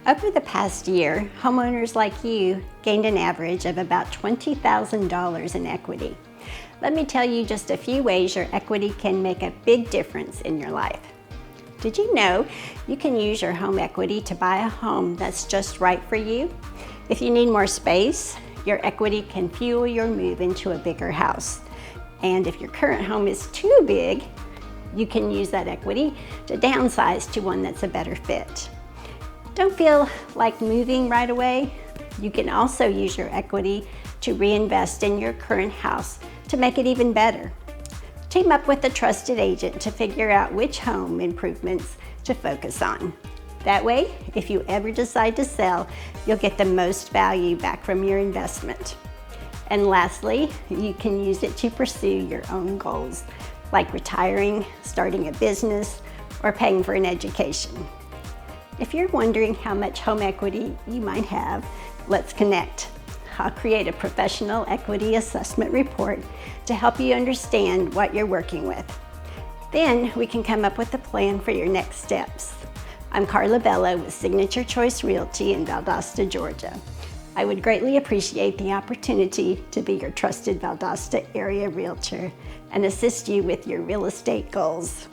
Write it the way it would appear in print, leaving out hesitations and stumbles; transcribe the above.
Over the past year, homeowners like you gained an average of about $20,000 in equity. Let me tell you just a few ways your equity can make a big difference in your life. Did you know you can use your home equity to buy a home that's just right for you? If you need more space, your equity can fuel your move into a bigger house. And if your current home is too big, you can use that equity to downsize to one that's a better fit. Don't feel like moving right away? You can also use your equity to reinvest in your current house to make it even better. Team up with a trusted agent to figure out which home improvements to focus on. That way, if you ever decide to sell, you'll get the most value back from your investment. And lastly, you can use it to pursue your own goals, like retiring, starting a business, or paying for an education. If you're wondering how much home equity you might have, let's connect. I'll create a professional equity assessment report to help you understand what you're working with. Then we can come up with a plan for your next steps. I'm Carla with Signature Choice Realty in Valdosta, Georgia. I would greatly appreciate the opportunity to be your trusted Valdosta area realtor and assist you with your real estate goals.